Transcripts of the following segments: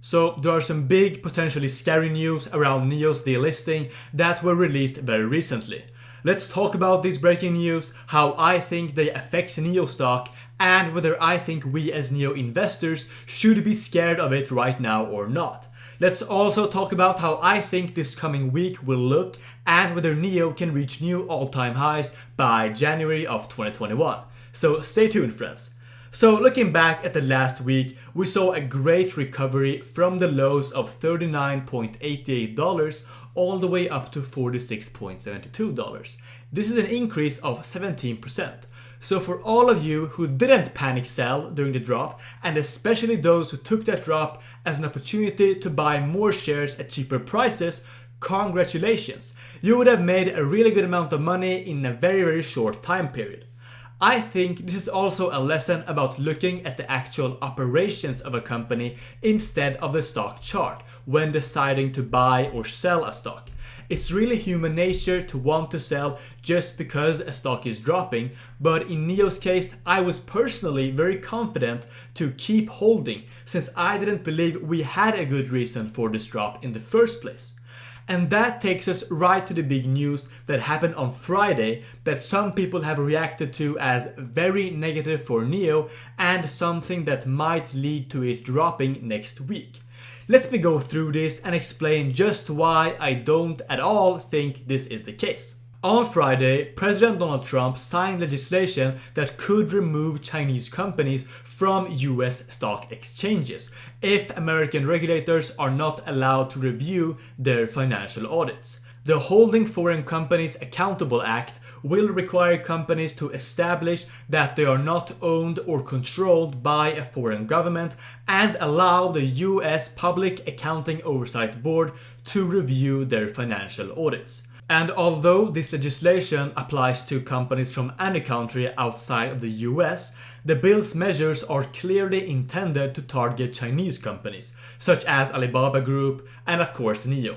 So there are some big, potentially scary news around NIO's delisting that were released very recently. Let's talk about this breaking news, how I think they affect NIO stock, and whether I think we as NIO investors should be scared of it right now or not. Let's also talk about how I think this coming week will look and whether NIO can reach new all-time highs by January of 2021. So stay tuned, friends. So looking back at the last week, we saw a great recovery from the lows of $39.88 all the way up to $46.72. This is an increase of 17%. So for all of you who didn't panic sell during the drop, and especially those who took that drop as an opportunity to buy more shares at cheaper prices, congratulations! You would have made a really good amount of money in a very short time period. I think this is also a lesson about looking at the actual operations of a company instead of the stock chart when deciding to buy or sell a stock. It's really human nature to want to sell just because a stock is dropping, but in NIO's case, I was personally very confident to keep holding since I didn't believe we had a good reason for this drop in the first place. And that takes us right to the big news that happened on Friday that some people have reacted to as very negative for NIO and something that might lead to it dropping next week. Let me go through this and explain just why I don't at all think this is the case. On Friday, President Donald Trump signed legislation that could remove Chinese companies from US stock exchanges if American regulators are not allowed to review their financial audits. The Holding Foreign Companies Accountable Act will require companies to establish that they are not owned or controlled by a foreign government and allow the US Public Accounting Oversight Board to review their financial audits. And although this legislation applies to companies from any country outside of the US, the bill's measures are clearly intended to target Chinese companies, such as Alibaba Group and of course NIO.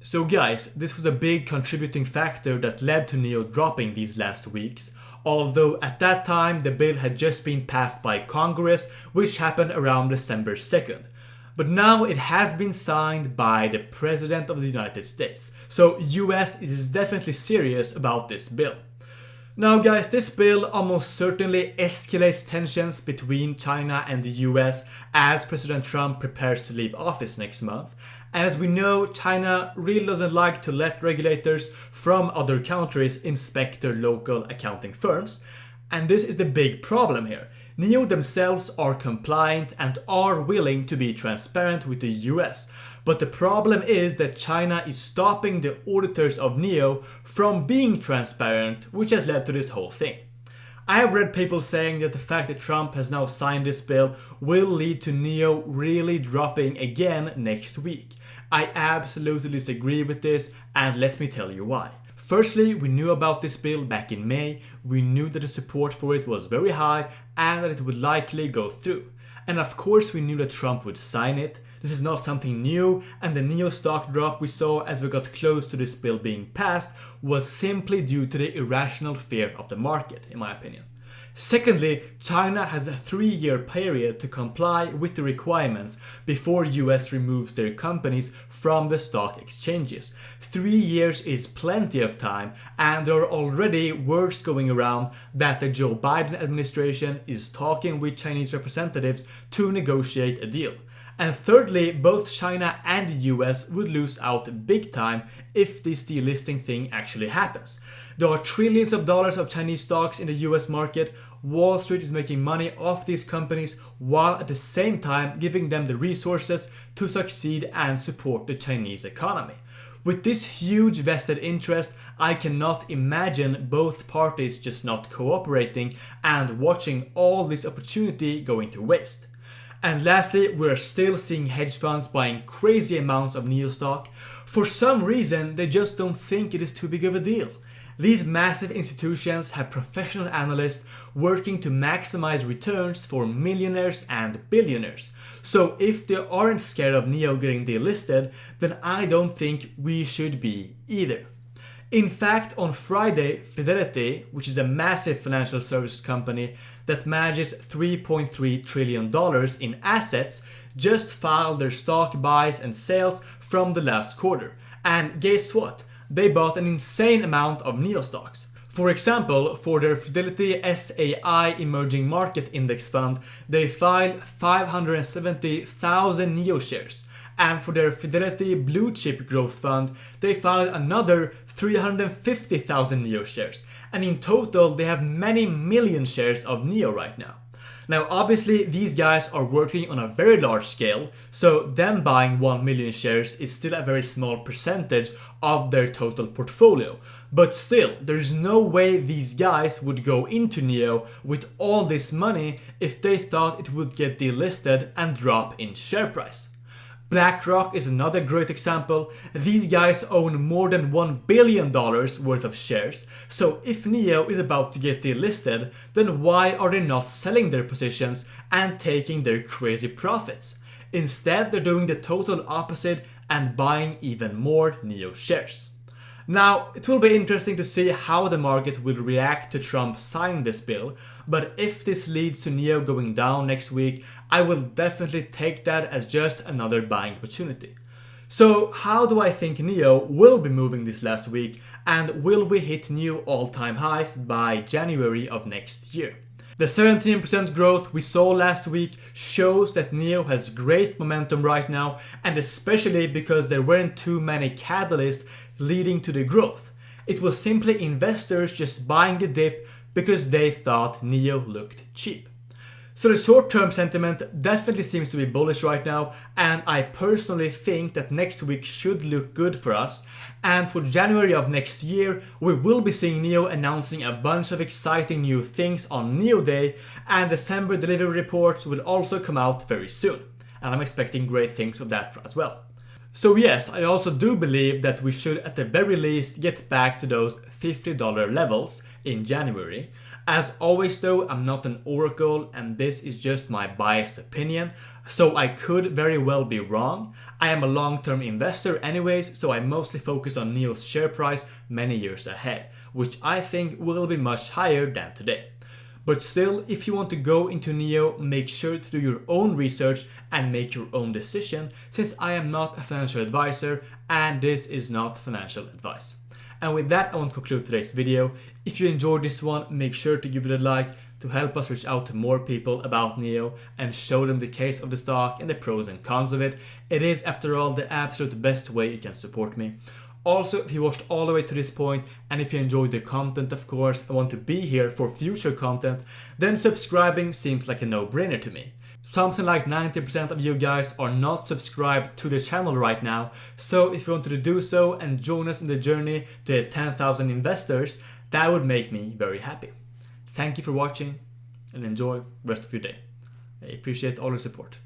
So guys, this was a big contributing factor that led to NIO dropping these last weeks, although at that time the bill had just been passed by Congress, which happened around December 2nd. But now it has been signed by the President of the United States, so US is definitely serious about this bill. Now guys, this bill almost certainly escalates tensions between China and the US as President Trump prepares to leave office next month. And as we know, China really doesn't like to let regulators from other countries inspect their local accounting firms. And this is the big problem here. NIO themselves are compliant and are willing to be transparent with the US. But the problem is that China is stopping the auditors of NIO from being transparent, which has led to this whole thing. I have read people saying that the fact that Trump has now signed this bill will lead to NIO really dropping again next week. I absolutely disagree with this, and let me tell you why. Firstly, we knew about this bill back in May, we knew that the support for it was very high and that it would likely go through. And of course we knew that Trump would sign it. This is not something new, and the NIO stock drop we saw as we got close to this bill being passed was simply due to the irrational fear of the market, in my opinion. Secondly, China has a 3-year period to comply with the requirements before US removes their companies from the stock exchanges. 3 years is plenty of time, and there are already words going around that the Joe Biden administration is talking with Chinese representatives to negotiate a deal. And thirdly, both China and the US would lose out big time if this delisting thing actually happens. There are trillions of dollars of Chinese stocks in the US market. Wall Street is making money off these companies while at the same time giving them the resources to succeed and support the Chinese economy. With this huge vested interest, I cannot imagine both parties just not cooperating and watching all this opportunity going to waste. And lastly, we're still seeing hedge funds buying crazy amounts of NIO stock. For some reason, they just don't think it is too big of a deal. These massive institutions have professional analysts working to maximize returns for millionaires and billionaires. So if they aren't scared of NIO getting delisted, then I don't think we should be either. In fact, on Friday, Fidelity, which is a massive financial services company that manages $3.3 trillion in assets, just filed their stock buys and sales from the last quarter. And guess what? They bought an insane amount of NIO stocks. For example, for their Fidelity SAI Emerging Market Index Fund, they filed 570,000 NIO shares. And for their Fidelity Blue Chip Growth Fund, they filed another 350,000 NIO shares. And in total, they have many million shares of NIO right now. Now, obviously, these guys are working on a very large scale, so them buying 1 million shares is still a very small percentage of their total portfolio. But still, there's no way these guys would go into NIO with all this money if they thought it would get delisted and drop in share price. BlackRock is another great example. These guys own more than $1 billion worth of shares, so if NIO is about to get delisted, then why are they not selling their positions and taking their crazy profits? Instead, they're doing the total opposite and buying even more NIO shares. Now, it will be interesting to see how the market will react to Trump signing this bill, but if this leads to NIO going down next week, I will definitely take that as just another buying opportunity. So how do I think NIO will be moving this last week, and will we hit new all-time highs by January of next year? The 17% growth we saw last week shows that NIO has great momentum right now, and especially because there weren't too many catalysts leading to the growth. It was simply investors just buying the dip because they thought NIO looked cheap. So the short-term sentiment definitely seems to be bullish right now, and I personally think that next week should look good for us. And for January of next year, we will be seeing NIO announcing a bunch of exciting new things on NIO Day, and December delivery reports will also come out very soon. And I'm expecting great things of that as well. So yes, I also do believe that we should at the very least get back to those $50 levels in January. As always though, I'm not an oracle and this is just my biased opinion, so I could very well be wrong. I am a long-term investor anyways, so I mostly focus on NIO's share price many years ahead, which I think will be much higher than today. But still, if you want to go into NIO, make sure to do your own research and make your own decision, since I am not a financial advisor and this is not financial advice. And with that, I want to conclude today's video. If you enjoyed this one, make sure to give it a like to help us reach out to more people about NIO and show them the case of the stock and the pros and cons of it. It is, after all, the absolute best way you can support me. Also, if you watched all the way to this point and if you enjoyed the content, of course, and want to be here for future content, then subscribing seems like a no-brainer to me. Something like 90% of you guys are not subscribed to the channel right now, so if you wanted to do so and join us in the journey to 10,000 investors, that would make me very happy. Thank you for watching and enjoy the rest of your day. I appreciate all your support.